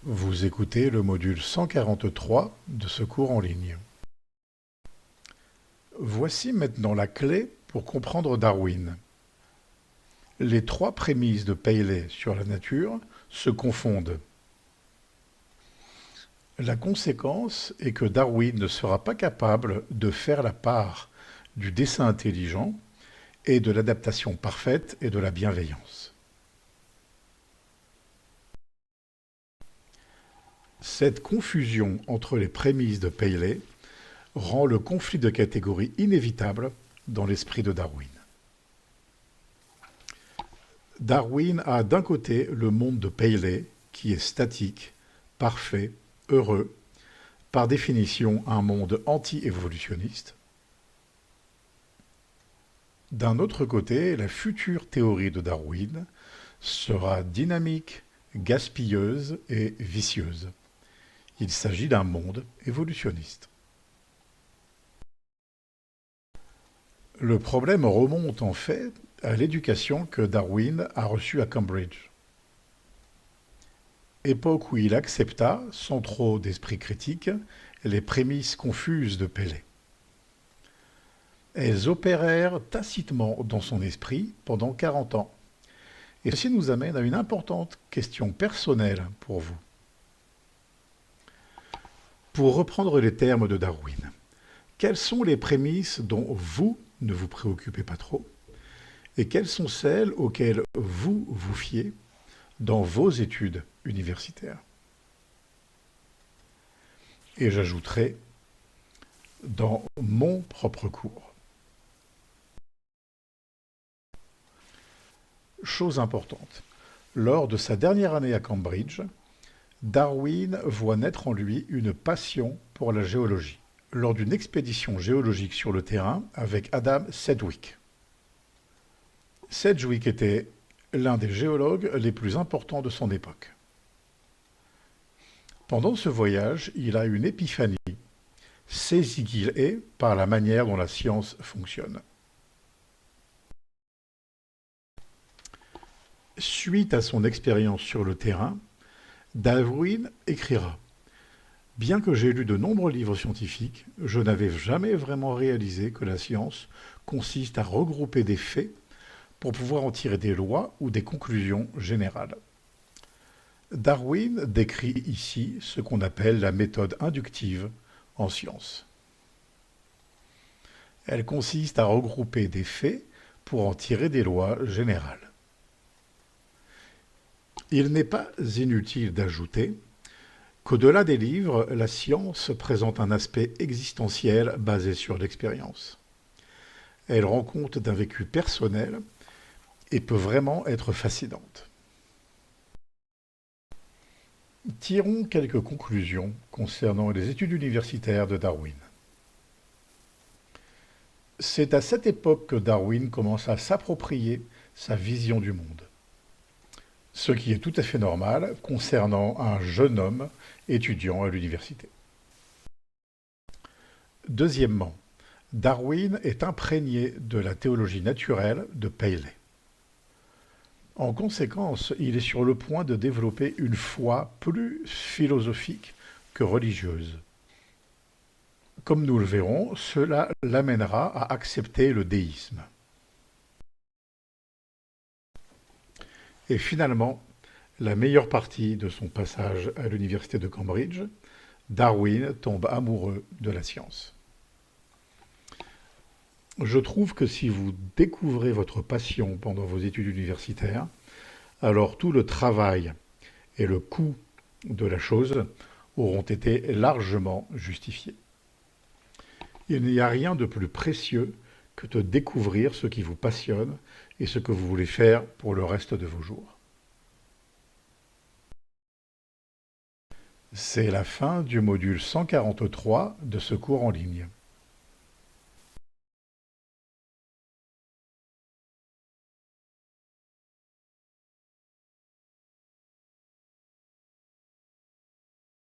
Vous écoutez le module 143 de ce cours en ligne. Voici maintenant la clé pour comprendre Darwin. Les trois prémices de Paley sur la nature se confondent. La conséquence est que Darwin ne sera pas capable de faire la part du dessein intelligent et de l'adaptation parfaite et de la bienveillance. Cette confusion entre les prémices de Paley rend le conflit de catégories inévitable dans l'esprit de Darwin. Darwin a d'un côté le monde de Paley, qui est statique, parfait, heureux, par définition un monde anti-évolutionniste. D'un autre côté, la future théorie de Darwin sera dynamique, gaspilleuse et vicieuse. Il s'agit d'un monde évolutionniste. Le problème remonte en fait à l'éducation que Darwin a reçue à Cambridge. Époque où il accepta, sans trop d'esprit critique, les prémices confuses de Paley. Elles opérèrent tacitement dans son esprit pendant 40 ans. Et ceci nous amène à une importante question personnelle pour vous. Pour reprendre les termes de Darwin, quelles sont les prémices dont vous ne vous préoccupez pas trop et quelles sont celles auxquelles vous vous fiez dans vos études universitaires? Et j'ajouterai dans mon propre cours. Chose importante, lors de sa dernière année à Cambridge, Darwin voit naître en lui une passion pour la géologie, lors d'une expédition géologique sur le terrain avec Adam Sedgwick. Sedgwick était l'un des géologues les plus importants de son époque. Pendant ce voyage, il a une épiphanie, saisi qu'il est par la manière dont la science fonctionne. Suite à son expérience sur le terrain, Darwin écrira « Bien que j'ai lu de nombreux livres scientifiques, je n'avais jamais vraiment réalisé que la science consiste à regrouper des faits pour pouvoir en tirer des lois ou des conclusions générales. » Darwin décrit ici ce qu'on appelle la méthode inductive en science. Elle consiste à regrouper des faits pour en tirer des lois générales. Il n'est pas inutile d'ajouter qu'au-delà des livres, la science présente un aspect existentiel basé sur l'expérience. Elle rend compte d'un vécu personnel et peut vraiment être fascinante. Tirons quelques conclusions concernant les études universitaires de Darwin. C'est à cette époque que Darwin commence à s'approprier sa vision du monde. Ce qui est tout à fait normal concernant un jeune homme étudiant à l'université. Deuxièmement, Darwin est imprégné de la théologie naturelle de Paley. En conséquence, il est sur le point de développer une foi plus philosophique que religieuse. Comme nous le verrons, cela l'amènera à accepter le déisme. Et finalement, la meilleure partie de son passage à l'université de Cambridge, Darwin tombe amoureux de la science. Je trouve que si vous découvrez votre passion pendant vos études universitaires, alors tout le travail et le coût de la chose auront été largement justifiés. Il n'y a rien de plus précieux que de découvrir ce qui vous passionne et ce que vous voulez faire pour le reste de vos jours. C'est la fin du module 143 de ce cours en ligne.